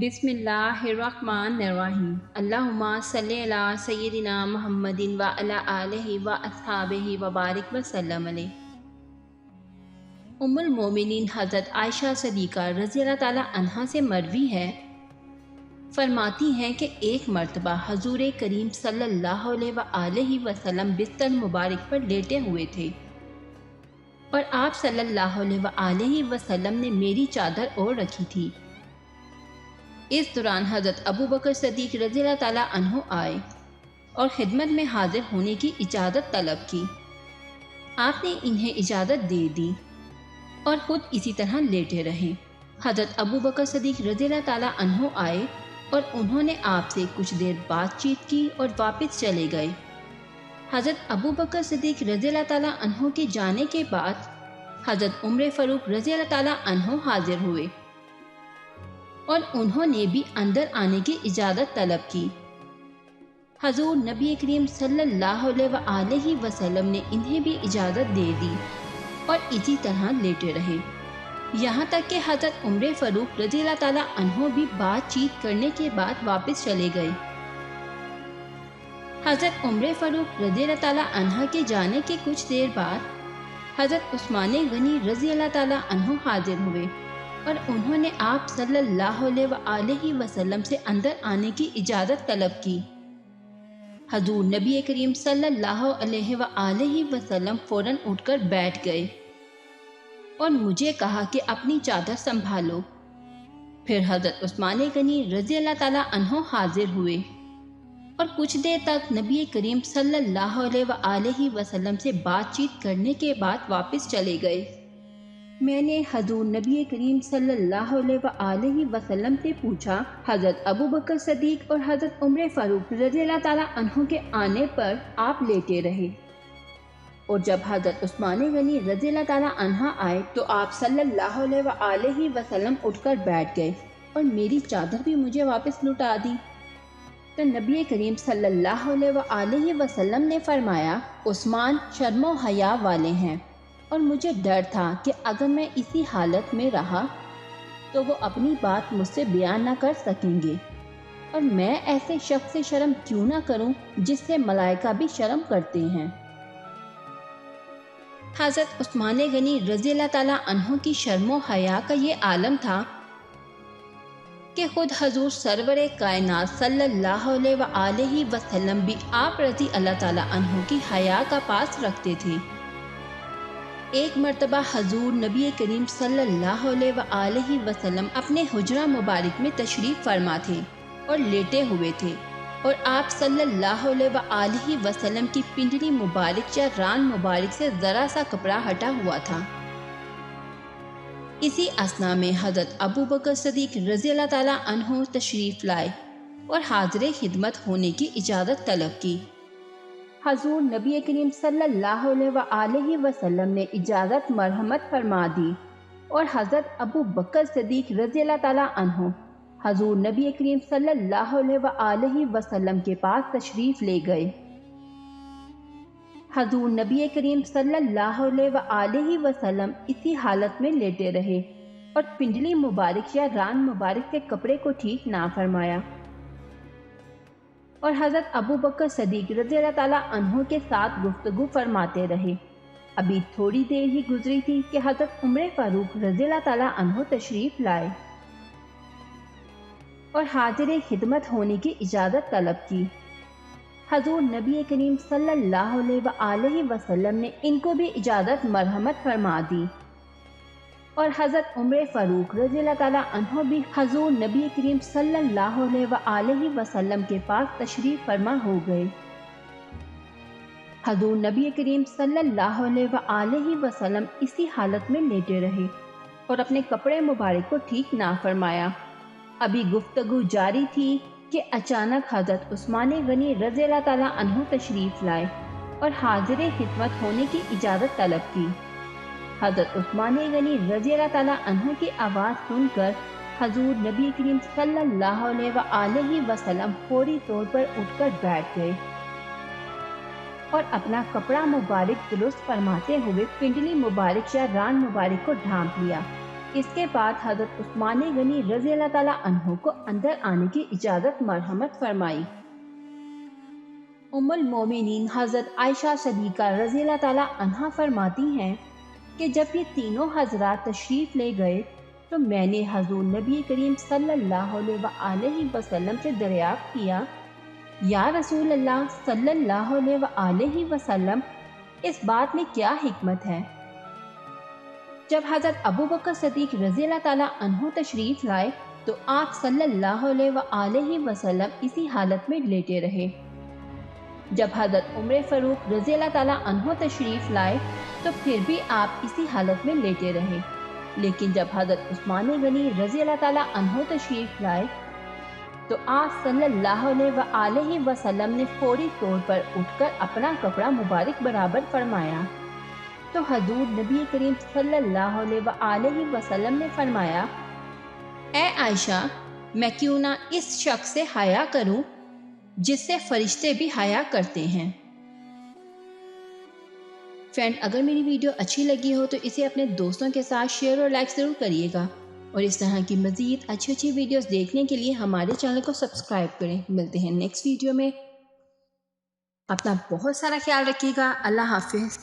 बिस्मिल्लाहिर्रहमानिर्रहीम। अल्लाहुम्मा सल्लि अला सय्यिदिना मुहम्मदिन व अला आलिहि व अस्हाबिहि व बारिक व सल्लम अलैहि। उम्मुल मोमिनीन हज़रत आयशा सिद्दीक़ा रज़ी अल्लाह ताला अन्हा से मरवी है, फरमाती हैं कि एक मर्तबा हजूर करीम सल्लल्लाहु अलैहि वसल्लम बिस्तर मुबारक पर लेटे हुए थे और आप सल्लल्लाहु अलैहि वसल्लम ने मेरी चादर ओढ़ रखी थी। इस दौरान हज़रत अबू बकर सिद्दीक़ रज़ी अल्लाह ताला अन्हु आए और खिदमत में हाजिर होने की इजाज़त तलब की। आपने इन्हें इजाज़त दे दी और ख़ुद इसी तरह लेटे रहे। हज़रत अबू बकर सिद्दीक़ रज़ी अल्लाह ताला अन्हु आए और उन्होंने आपसे कुछ देर बातचीत की और वापस चले गए। हज़रत अबू बकर सिद्दीक़ रज़ी अल्लाह ताला अन्हु के जाने के बाद हज़रत उमर फ़ारूक रज़ी अल्लाह ताला अन्हु हाजिर हुए और उन्होंने भी अंदर आने की इजाज़त तलब की। हजूर नबी करीम सल्लल्लाहु अलैहि वसल्लम ने इन्हें भी इजाज़त दे दी और इसी तरह लेटे रहे, यहाँ तक कि हज़रत उमर फ़ारूक रज़ी अल्लाह ताला अन्हु भी बातचीत करने के बाद वापस चले गए। हज़रत उमर फ़ारूक रज़ी अल्लाह ताला अन्हा के जाने के कुछ देर बाद हज़रत उस्मान गनी रज़ी अल्लाह ताला अन्हु हाजिर हुए और उन्होंने आप सल्लल्लाहु अलैहि वसल्लम से अंदर आने की इजाज़त तलब की। हजूर नबी करीम सल्लल्लाहु अलैहि वसल्लम फ़ौरन उठकर बैठ गए और मुझे कहा कि अपनी चादर संभालो। फिर हज़रत उस्मान गनी रज़ी अल्लाह ताला अन्हु हाजिर हुए और कुछ देर तक नबी करीम सल्लल्लाहु अलैहि वसल्लम से बातचीत करने के बाद वापस चले गए। मैंने हजूर नबी करीम सल्लल्लाहु अलैहि वसल्लम से पूछा, हज़रत अबू बकर सिद्दीक़ और हज़रत उमर फ़ारूक रज़ी अल्लाह ताला अन्हु के आने पर आप लेटे रहे और जब हज़रत उस्मान गनी रज़ी अल्लाह ताला अन्हा आए तो आप सल्लल्लाहु अलैहि वसल्लम उठकर बैठ गए और मेरी चादर भी मुझे वापस लौटा दी। तो नबी करीम सल्लल्लाहु अलैहि वसल्लम ने फरमाया, उस्मान शर्मो हया वाले हैं और मुझे डर था कि अगर मैं इसी हालत में रहा तो वो अपनी बात मुझसे बयान ना कर सकेंगे और मैं ऐसे शख्स से शर्म क्यों ना करूं जिससे मलाइका भी शर्म करते हैं। हज़रत उस्मान गनी रज़ी अल्लाह ताला अन्हु की शर्मो हया का ये आलम था कि खुद हजूर सरवर कायनात सल्लल्लाहु अलैहि वसल्लम भी आप रज़ी अल्लाह ताला अन्हु की हया का पास रखते थे। एक मर्तबा हजूर नबी करीम सल्लल्लाहु अलैहि वसल्लम अपने हुजरा मुबारक में तशरीफ़ फरमा थे और लेटे हुए थे और आप सल्लल्लाहु अलैहि वसल्लम की पिंडली मुबारक या रान मुबारक से ज़रा सा कपड़ा हटा हुआ था। इसी असना में हज़रत अबू बकर सिद्दीक़ रज़ी अल्लाह ताला अन्हु तशरीफ़ लाए और हाज़िर खिदमत होने की इजाज़त तलब की। हजूर नबी करीम सल्लल्लाहु अलैहि वसल्लम ने इजाज़त मरहमत फरमा दी और हज़रत अबू बकर सिद्दीक़ रज़ी अल्लाह ताला अन्हु हजूर नबी करीम सल्लल्लाहु अलैहि वसल्लम के पास तशरीफ़ ले गए। हजूर नबी करीम सल्लल्लाहु अलैहि वसल्लम इसी हालत में लेटे रहे और पिंडली मुबारक या रान मुबारक के कपड़े को ठीक ना फरमाया और हज़रत अबू बकर सिद्दीक़ रज़ी अल्लाह ताला अन्हु के साथ गुफ्तगू फरमाते रहे। अभी थोड़ी देर ही गुजरी थी कि हज़रत उमर फ़ारूक रज़ी अल्लाह ताला अन्हु तशरीफ़ लाए और हाजिर खिदमत होने की इजाज़त तलब की। हजूर नबी करीम सल्लल्लाहु अलैहि वसल्लम ने इनको भी इजाज़त मरहमत फरमा दी और हज़रत उमर फ़ारूक रज़ी अल्लाह ताला अन्हु भी हजूर नबी करीम सल्लल्लाहु अलैहि वसल्लम के पास तशरीफ़ फरमा हो गए। हजूर नबी करीम सल्लल्लाहु अलैहि वसल्लम इसी हालत में लेटे रहे और अपने कपड़े मुबारक को ठीक ना फरमाया। अभी गुफ्तगू जारी थी कि अचानक हज़रत उस्मान गनी रज़ी अल्लाह ताला अन्हु तशरीफ़ लाए और हाजिर खिदमत होने की इजाज़त तलब की। हज़रत उस्मान गनी रज़ी अल्लाह ताला अन्हु की आवाज़ सुनकर हजूर नबी करीम सल्लल्लाहु अलैहि वसल्लम फौरी तौर पर उठकर बैठ गए और अपना कपड़ा मुबारक दुरुस्त फरमाते हुए पिंडली मुबारक या रान मुबारक को ढांप लिया اس کے بعد حضرت عثمان غنی رضی اللہ تعالیٰ عنہ کو اندر آنے کی اجازت مرحمت فرمائی۔ ام المومنین حضرت عائشہ صدیقہ رضی اللہ تعالیٰ عنہ فرماتی ہیں کہ جب یہ تینوں حضرات تشریف لے گئے تو میں نے حضور نبی کریم صلی اللہ علیہ وآلہ وسلم سے دریافت کیا، یا رسول اللہ صلی اللہ علیہ وآلہ وسلم، اس بات میں کیا حکمت ہے؟ جب حضرت ابو بکر صدیق رضی اللہ تعالیٰ عنہ تشریف لائے تو آپ صلی اللہ علیہ وآلہ وسلم اسی حالت میں لیٹے رہے۔ جب حضرت عمر فاروق رضی اللہ تعالیٰ عنہ تشریف لائے تو پھر بھی آپ اسی حالت میں لیٹے رہے، لیکن جب حضرت عثمان غنی رضی اللہ تعالیٰ عنہ تشریف لائے تو آپ صلی اللہ علیہ وآلہ وسلم نے فوری طور پر اٹھ کر اپنا کپڑا مبارک برابر فرمایا تو حضور نبی کریم صلی اللہ علیہ وآلہ وسلم نے فرمایا، اے عائشہ، میں کیوں نہ اس شخص سے حیا کروں جس سے فرشتے بھی حیا کرتے ہیں۔ فرینڈ، اگر میری ویڈیو اچھی لگی ہو تو اسے اپنے دوستوں کے ساتھ شیئر اور لائک ضرور کریے گا، اور اس طرح کی مزید اچھی ویڈیوز دیکھنے کے لیے ہمارے چینل کو سبسکرائب کریں۔ ملتے ہیں نیکسٹ ویڈیو میں، اپنا بہت سارا خیال رکھیے گا۔ اللہ حافظ۔